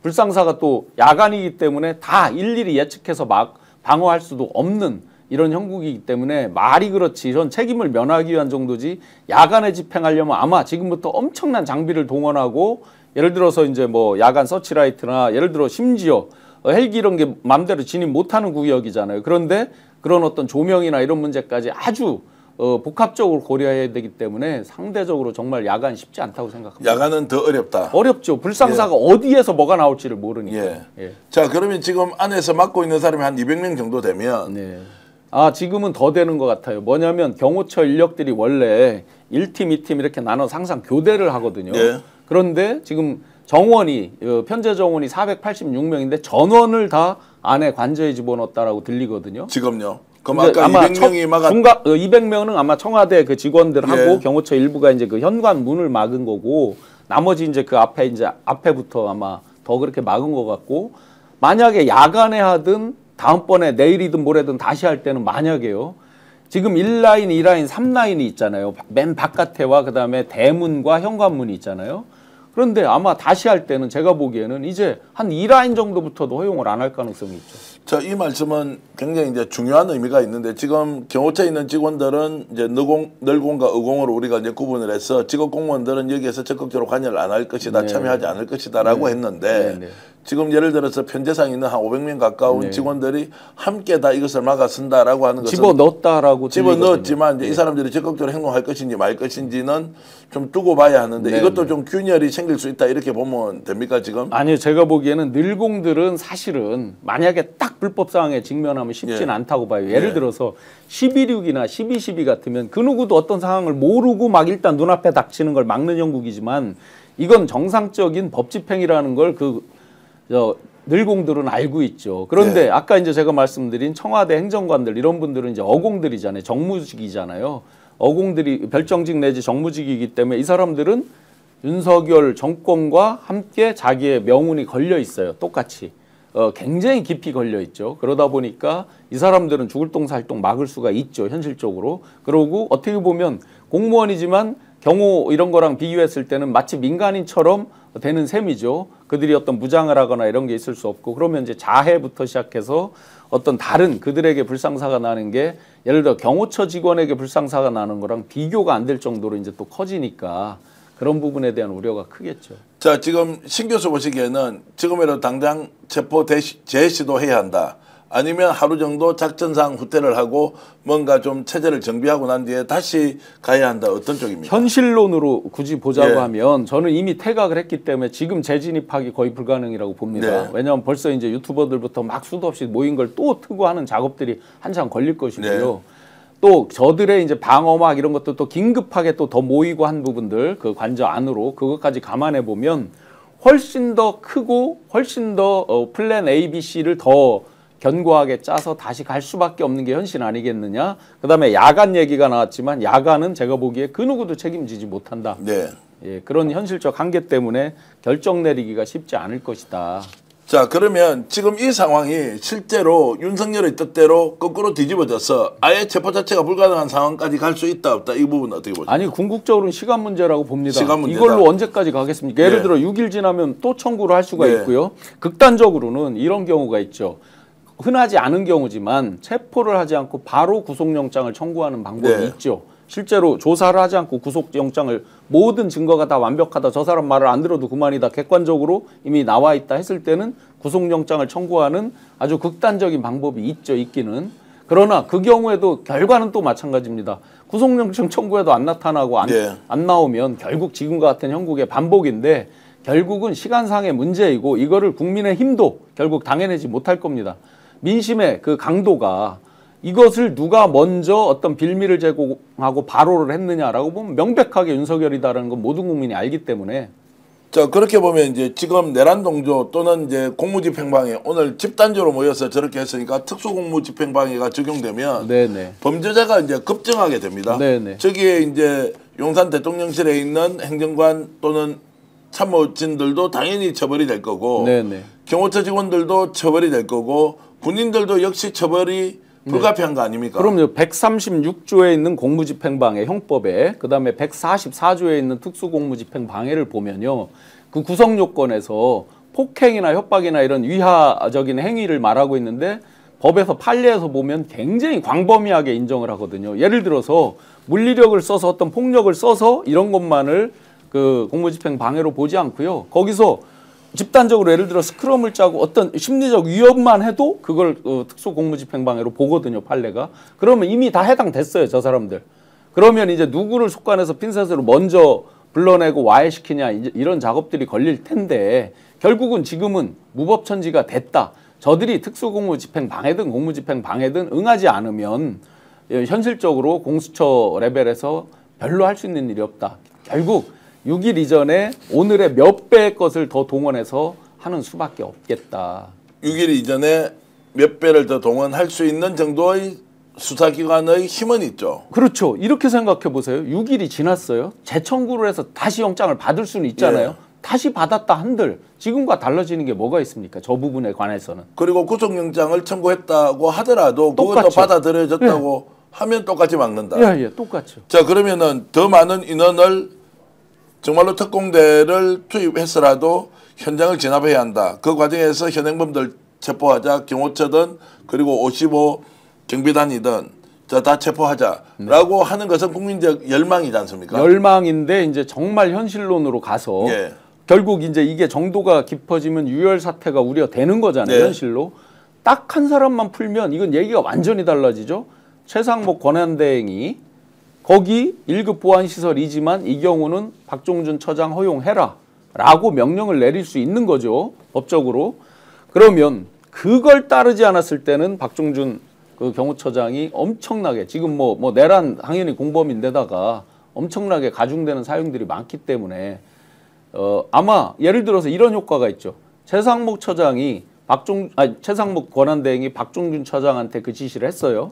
불상사가 또 야간이기 때문에 다 일일이 예측해서 막 방어할 수도 없는 이런 형국이기 때문에 말이 그렇지 이런 책임을 면하기 위한 정도지 야간에 집행하려면 아마 지금부터 엄청난 장비를 동원하고 예를 들어서 이제 뭐 야간 서치라이트나 예를 들어 심지어 헬기 이런 게 마음대로 진입 못하는 구역이잖아요. 그런데 그런 어떤 조명이나 이런 문제까지 아주 복합적으로 고려해야 되기 때문에 상대적으로 정말 야간 쉽지 않다고 생각합니다. 야간은 더 어렵다. 어렵죠. 불상사가 어디에서 뭐가 나올지를 모르니까. 자, 그러면 지금 안에서 맡고 있는 사람이 한 200명 정도 되면 지금은 더 되는 것 같아요. 뭐냐면 경호처 인력들이 원래 1팀, 2팀 이렇게 나눠서 항상 교대를 하거든요. 그런데 지금 정원이 편제 정원이 486명인데 전원을 다 안에 관저에 집어넣었다라고 들리거든요. 지금요? 그럼 아까 아마 200명이 막아 200명은 아마 청와대 그 직원들하고 경호처 일부가 이제 그 현관 문을 막은 거고 나머지 이제 그 앞에 이제 앞에부터 아마 더 그렇게 막은 것 같고 만약에 야간에 하든 다음번에 내일이든 모레든 다시 할 때는 만약에요. 지금 1라인, 2라인, 3라인이 있잖아요. 맨 바깥에와 그다음에 대문과 현관문이 있잖아요. 그런데 아마 다시 할 때는 제가 보기에는 이제 한 2라인 정도부터도 허용을 안 할 가능성이 있죠. 자, 이 말씀은 굉장히 이제 중요한 의미가 있는데 지금 경호처에 있는 직원들은 이제 널공과 의공으로 우리가 이제 구분을 해서 직업 공무원들은 여기에서 적극적으로 관여를 안 할 것이다, 참여하지 않을 것이다라고 했는데 지금 예를 들어서 편제상에 있는 한 500명 가까운 직원들이 함께 다 이것을 막아 쓴다라고 하는 것은 집어넣었다라고 집어넣었지만 이제 이 사람들이 적극적으로 행동할 것인지 말 것인지는 좀 두고 봐야 하는데 이것도 좀 균열이 생길 수 있다 이렇게 보면 됩니까 지금? 아니요, 제가 보기에는 늘공들은 사실은 만약에 딱 불법 사항에 직면하면 쉽지는 않다고 봐요. 예를 들어서 12.6이나 12.12 같으면 그 누구도 어떤 상황을 모르고 막 일단 눈앞에 닥치는 걸 막는 형국이지만 이건 정상적인 법 집행이라는 걸 늘공들은 알고 있죠. 그런데 아까 이제 제가 말씀드린 청와대 행정관들 이런 분들은 이제 어공들이잖아요. 정무직이잖아요. 어공들이 별정직 내지 정무직이기 때문에 이 사람들은 윤석열 정권과 함께 자기의 명운이 걸려 있어요. 똑같이. 굉장히 깊이 걸려 있죠. 그러다 보니까 이 사람들은 죽을 똥 살 똥 막을 수가 있죠. 현실적으로. 그러고 어떻게 보면 공무원이지만 경호 이런 거랑 비교했을 때는 마치 민간인처럼 되는 셈이죠. 그들이 어떤 무장을 하거나 이런 게 있을 수 없고 그러면 이제 자해부터 시작해서 어떤 다른 그들에게 불상사가 나는 게 예를 들어 경호처 직원에게 불상사가 나는 거랑 비교가 안 될 정도로 이제 또 커지니까 그런 부분에 대한 우려가 크겠죠. 자, 지금 신 교수 보시기에는 지금이라도 당장 체포 제시도 해야 한다. 아니면 하루 정도 작전상 후퇴를 하고 뭔가 좀 체제를 정비하고 난 뒤에 다시 가야 한다. 어떤 쪽입니까? 현실론으로 굳이 보자고 하면 저는 이미 퇴각을 했기 때문에 지금 재진입하기 거의 불가능이라고 봅니다. 왜냐하면 벌써 이제 유튜버들부터 막 수도 없이 모인 걸 또 트고 하는 작업들이 한참 걸릴 것이고요. 또 저들의 이제 방어막 이런 것도 또 긴급하게 또 더 모이고 한 부분들 그 관저 안으로 그것까지 감안해 보면 훨씬 더 크고 훨씬 더 플랜 A, B, C를 더 견고하게 짜서 다시 갈 수밖에 없는 게 현실 아니겠느냐. 그다음에 야간 얘기가 나왔지만 야간은 제가 보기에 그 누구도 책임지지 못한다. 그런 현실적 한계 때문에 결정 내리기가 쉽지 않을 것이다. 자, 그러면 지금 이 상황이 실제로 윤석열의 뜻대로 거꾸로 뒤집어져서 아예 체포 자체가 불가능한 상황까지 갈 수 있다 없다 이 부분은 어떻게 보세요? 아니 궁극적으로는 시간 문제라고 봅니다. 시간 문제다. 이걸로 언제까지 가겠습니까? 예를 들어 6일 지나면 또 청구를 할 수가 있고요. 극단적으로는 이런 경우가 있죠. 흔하지 않은 경우지만 체포를 하지 않고 바로 구속영장을 청구하는 방법이 있죠. 실제로 조사를 하지 않고 구속영장을 모든 증거가 다 완벽하다. 저 사람 말을 안 들어도 그만이다. 객관적으로 이미 나와 있다 했을 때는 구속영장을 청구하는 아주 극단적인 방법이 있죠. 있기는. 그러나 그 경우에도 결과는 또 마찬가지입니다. 구속영장 청구해도 안 나타나고 안 나오면 결국 지금과 같은 형국의 반복인데 결국은 시간상의 문제이고 이거를 국민의힘도 결국 당해내지 못할 겁니다. 민심의 그 강도가 이것을 누가 먼저 어떤 빌미를 제공하고 발호를 했느냐라고 보면 명백하게 윤석열이다라는 건 모든 국민이 알기 때문에. 자, 그렇게 보면 이제 지금 내란동조 또는 이제 공무집행방해 오늘 집단적으로 모여서 저렇게 했으니까 특수공무집행방해가 적용되면 범죄자가 이제 급증하게 됩니다. 저기에 이제 용산 대통령실에 있는 행정관 또는 참모진들도 당연히 처벌이 될 거고 경호처 직원들도 처벌이 될 거고 군인들도 역시 처벌이 불가피한 거 아닙니까? 그럼요. 136조에 있는 공무집행방해 형법에 그다음에 144조에 있는 특수공무집행방해를 보면요. 그 구성 요건에서 폭행이나 협박이나 이런 위하적인 행위를 말하고 있는데 법에서 판례에서 보면 굉장히 광범위하게 인정을 하거든요. 예를 들어서 물리력을 써서 어떤 폭력을 써서 이런 것만을 그 공무집행 방해로 보지 않고요. 거기서 집단적으로 예를 들어 스크럼을 짜고 어떤 심리적 위협만 해도 그걸 특수 공무집행 방해로 보거든요. 판례가. 그러면 이미 다 해당됐어요. 저 사람들. 그러면 이제 누구를 속관해서 핀셋으로 먼저 불러내고 와해시키냐 이런 작업들이 걸릴 텐데 결국은 지금은 무법천지가 됐다. 저들이 특수공무집행 방해든 공무집행 방해든 응하지 않으면 현실적으로 공수처 레벨에서 별로 할 수 있는 일이 없다. 결국 6일 이전에 오늘의 몇 배의 것을 더 동원해서 하는 수밖에 없겠다. 6일 이전에 몇 배를 더 동원할 수 있는 정도의 수사기관의 힘은 있죠. 그렇죠. 이렇게 생각해 보세요. 6일이 지났어요. 재청구를 해서 다시 영장을 받을 수는 있잖아요. 예. 다시 받았다 한들 지금과 달라지는 게 뭐가 있습니까? 저 부분에 관해서는. 그리고 구속영장을 청구했다고 하더라도 그것도 받아들여졌다고 예. 하면 똑같이 막는다. 예, 똑같죠. 자, 그러면은 더 많은 인원을 정말로 특공대를 투입해서라도 현장을 진압해야 한다. 그 과정에서 현행범들 체포하자. 경호처든 그리고 55 경비단이든 다 체포하자라고 하는 것은 국민적 열망이지 않습니까? 열망인데 이제 정말 현실론으로 가서 예. 결국 이제 이게 정도가 깊어지면 유혈 사태가 우려되는 거잖아요. 네. 현실로. 딱 한 사람만 풀면 이건 얘기가 완전히 달라지죠. 최상목 권한대행이 거기 1급 보안시설이지만 이 경우는 박종준 처장 허용해라 라고 명령을 내릴 수 있는 거죠. 법적으로. 그러면 그걸 따르지 않았을 때는 박종준 그 경호처장이 엄청나게 지금 뭐 내란 당연히 공범인데다가 엄청나게 가중되는 사용들이 많기 때문에 아마 예를 들어서 이런 효과가 있죠. 최상목 처장이 최상목 권한대행이 박종준 처장한테 그 지시를 했어요.